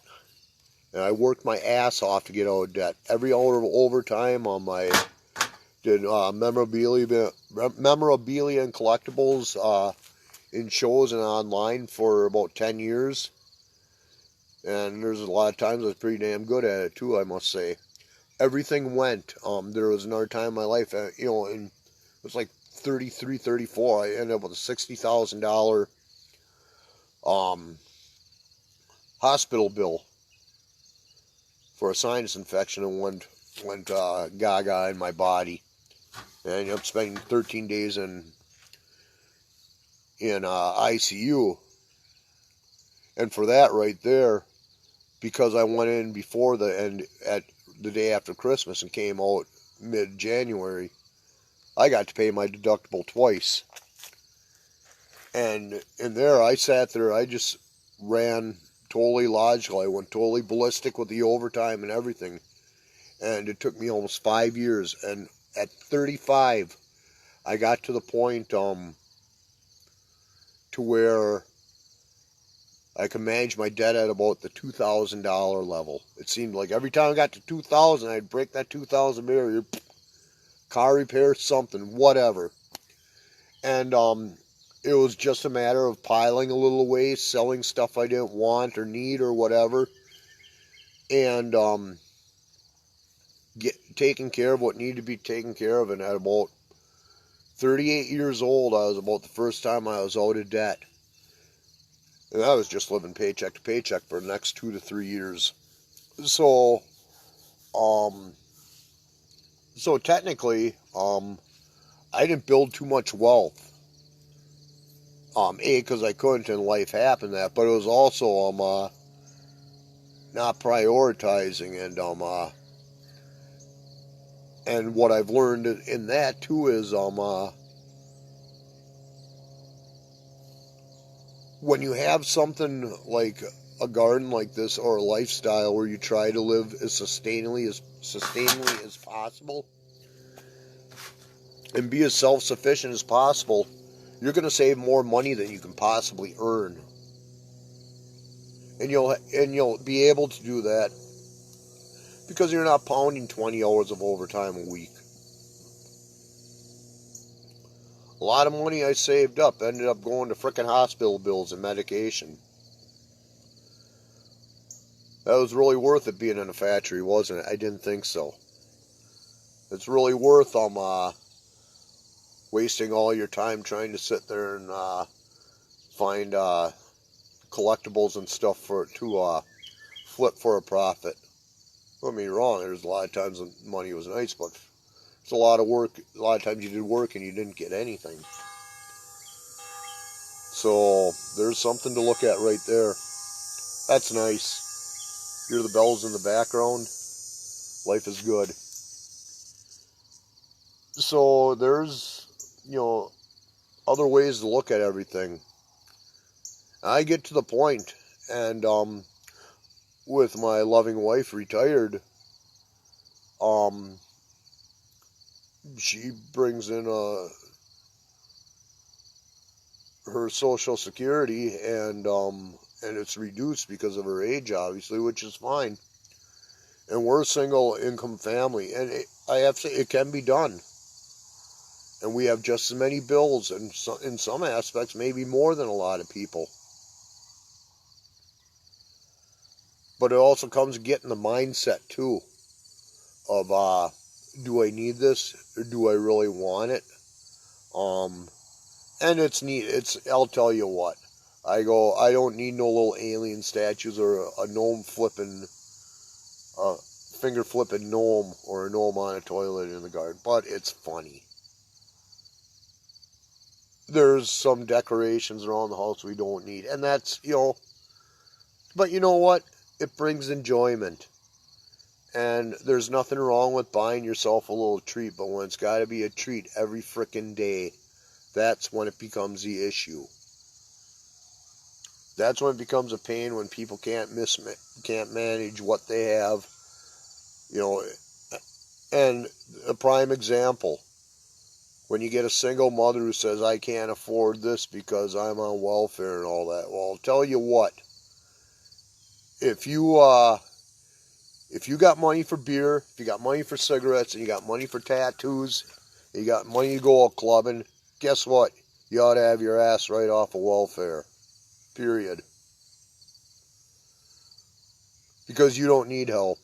And I worked my ass off to get out of debt. Every hour of overtime on did memorabilia and collectibles in shows and online for about 10 years. And there's a lot of times I was pretty damn good at it too, I must say. Everything went. There was another time in my life, and it was like 33, 34. I ended up with a $60,000 hospital bill for a sinus infection, and went gaga in my body. And I ended up spending 13 days in ICU. And for that right there, because I went in before the end at the day after Christmas and came out mid-January, I got to pay my deductible twice. And in there, I sat there, I just ran totally logical. I went totally ballistic with the overtime and everything. And it took me almost 5 years. And at 35, I got to the point to where I could manage my debt at about the $2,000 level. It seemed like every time I got to 2,000, I'd break that 2,000 barrier. Car repair, something, whatever. And it was just a matter of piling a little away, selling stuff I didn't want or need or whatever, and taking care of what needed to be taken care of. And at about 38 years old, I was about the first time I was out of debt. And I was just living paycheck to paycheck for the next 2 to 3 years. So, technically, I didn't build too much wealth. Because I couldn't and life happened that, but it was also not prioritizing, and what I've learned in that too is when you have something like a garden like this or a lifestyle where you try to live as sustainably as possible and be as self-sufficient as possible, you're going to save more money than you can possibly earn. And you'll be able to do that because you're not pounding 20 hours of overtime a week. A lot of money I saved up ended up going to frickin' hospital bills and medication. That was really worth it being in a factory, wasn't it? I didn't think so. It's really worth wasting all your time trying to sit there and find collectibles and stuff to flip for a profit. Don't get me wrong, there's a lot of times when money was nice, but it's a lot of work. A lot of times you did work and you didn't get anything. So there's something to look at right there. That's nice. Hear the bells in the background. Life is good. So there's, other ways to look at everything. I get to the point, and with my loving wife retired, she brings in her Social Security, and it's reduced because of her age, obviously, which is fine. And we're a single income family, and I have to say it can be done. And we have just as many bills, and in some aspects, maybe more than a lot of people. But it also comes to getting the mindset, too, of, do I need this, or do I really want it? And it's neat. I'll tell you what. I don't need no little alien statues or a gnome flipping, finger flipping gnome or a gnome on a toilet in the garden. But it's funny. There's some decorations around the house we don't need. And that's, but you know what? It brings enjoyment. And there's nothing wrong with buying yourself a little treat, but when it's got to be a treat every frickin' day, that's when it becomes the issue. That's when it becomes a pain, when people can't manage what they have. And a prime example, when you get a single mother who says, I can't afford this because I'm on welfare and all that. Well, I'll tell you what, if you got money for beer, if you got money for cigarettes, and you got money for tattoos, and you got money to go out clubbing, guess what? You ought to have your ass right off of welfare. Period. Because you don't need help.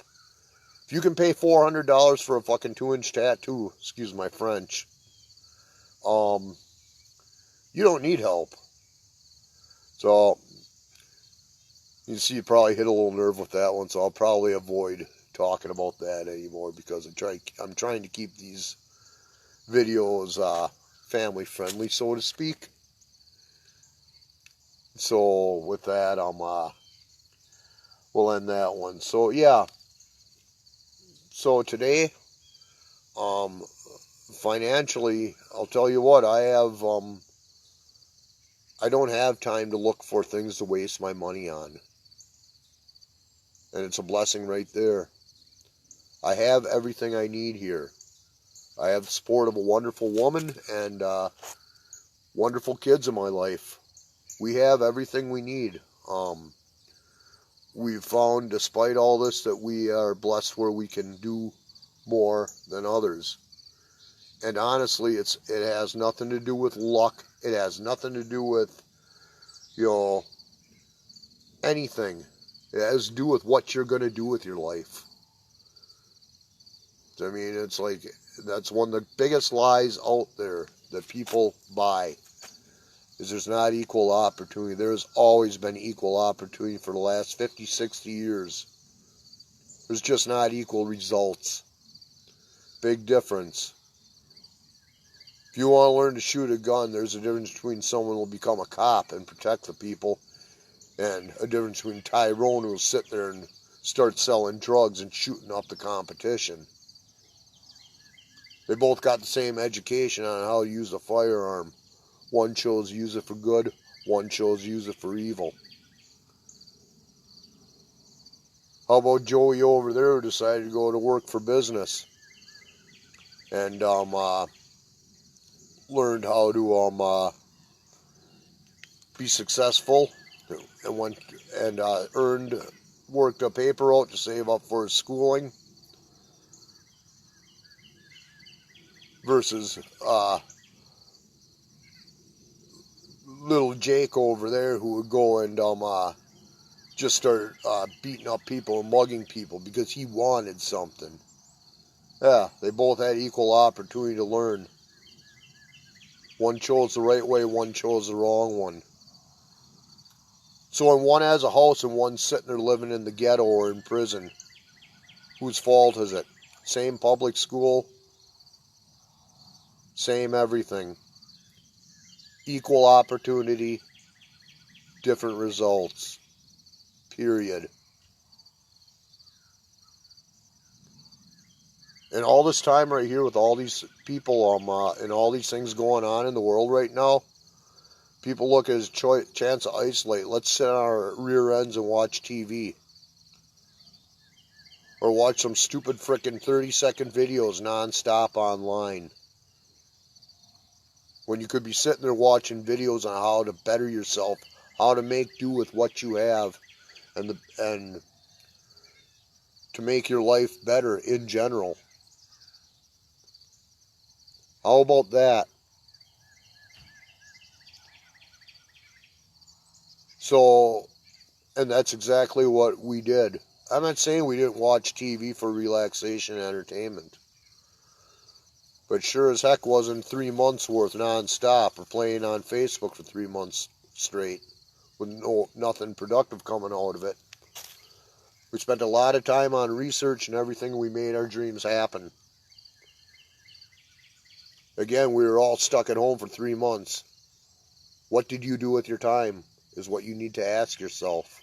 If you can pay $400 for a fucking 2-inch tattoo, excuse my French, you don't need help. So, you see, you probably hit a little nerve with that one, so I'll probably avoid talking about that anymore because I'm trying to keep these videos family friendly, so to speak. So with that, we'll end that one. So yeah. So today, financially, I'll tell you what, I don't have time to look for things to waste my money on. And it's a blessing right there. I have everything I need here. I have the support of a wonderful woman and wonderful kids in my life. We have everything we need. We've found, despite all this, that we are blessed where we can do more than others. And honestly, it has nothing to do with luck. It has nothing to do with, anything. It has to do with what you're going to do with your life. I mean, it's like, that's one of the biggest lies out there that people buy, is there's not equal opportunity. There's always been equal opportunity for the last 50, 60 years. There's just not equal results. Big difference. If you want to learn to shoot a gun, there's a difference between someone who will become a cop and protect the people, and a difference between Tyrone who will sit there and start selling drugs and shooting up the competition. They both got the same education on how to use a firearm. One chose to use it for good, one chose to use it for evil. How about Joey over there who decided to go to work for business and learned how to be successful and worked a paper out to save up for his schooling, versus little Jake over there who would go and just start beating up people and mugging people because he wanted something. Yeah, they both had equal opportunity to learn. One chose the right way, one chose the wrong one. So when one has a house and one's sitting there living in the ghetto or in prison, whose fault is it? Same public school, same everything. Equal opportunity, different results. Period. And all this time right here with all these people and all these things going on in the world right now, people look at his chance to isolate. Let's sit on our rear ends and watch TV. Or watch some stupid frickin' 30-second videos non-stop online. When you could be sitting there watching videos on how to better yourself, how to make do with what you have, and to make your life better in general. How about that? So, and that's exactly what we did. I'm not saying we didn't watch TV for relaxation and entertainment. But sure as heck wasn't 3 months worth non-stop, or playing on Facebook for 3 months straight with nothing productive coming out of it. We spent a lot of time on research and everything. We made our dreams happen. Again, we were all stuck at home for 3 months. What did you do with your time is what you need to ask yourself.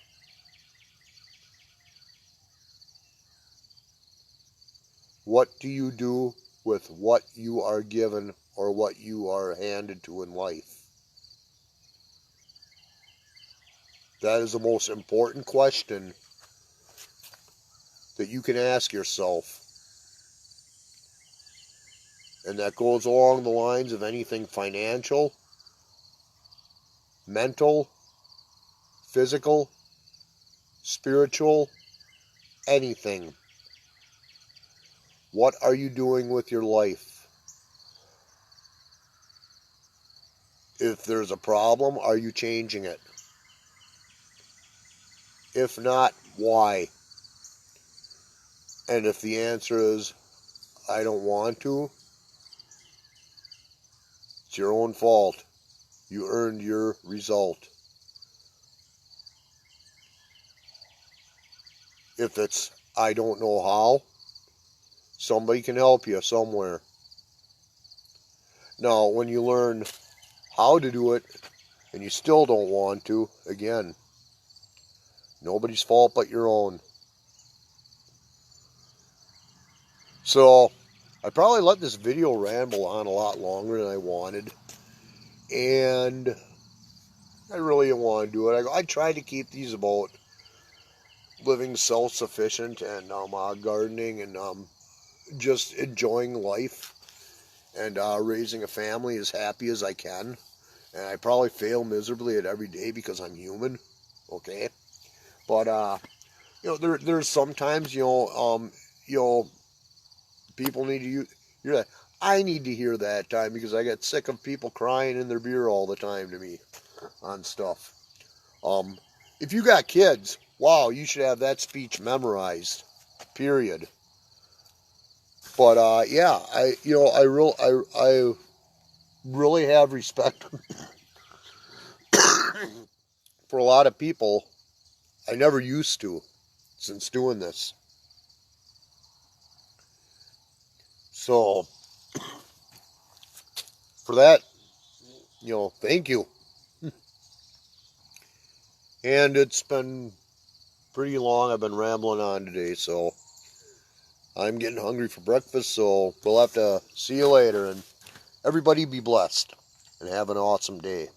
What do you do with what you are given or what you are handed to in life? That is the most important question that you can ask yourself. And that goes along the lines of anything financial, mental, physical, spiritual, anything. What are you doing with your life? If there's a problem, are you changing it? If not, why? And if the answer is, I don't want to, it's your own fault. You earned your result. If it's, I don't know how, somebody can help you somewhere. Now, when you learn how to do it and you still don't want to, again, nobody's fault but your own. So, I probably let this video ramble on a lot longer than I wanted. And I really didn't want to do it. I tried to keep these about living self-sufficient and gardening and just enjoying life. and raising a family as happy as I can. And I probably fail miserably at every day because I'm human, okay? But there's sometimes people need to hear that. I need to hear that time because I get sick of people crying in their beer all the time to me on stuff. If you got kids, wow, you should have that speech memorized. Period. But yeah, I really have respect for a lot of people. I never used to since doing this. So for that, thank you. And it's been pretty long. I've been rambling on today, so I'm getting hungry for breakfast, so we'll have to see you later. And everybody be blessed and have an awesome day.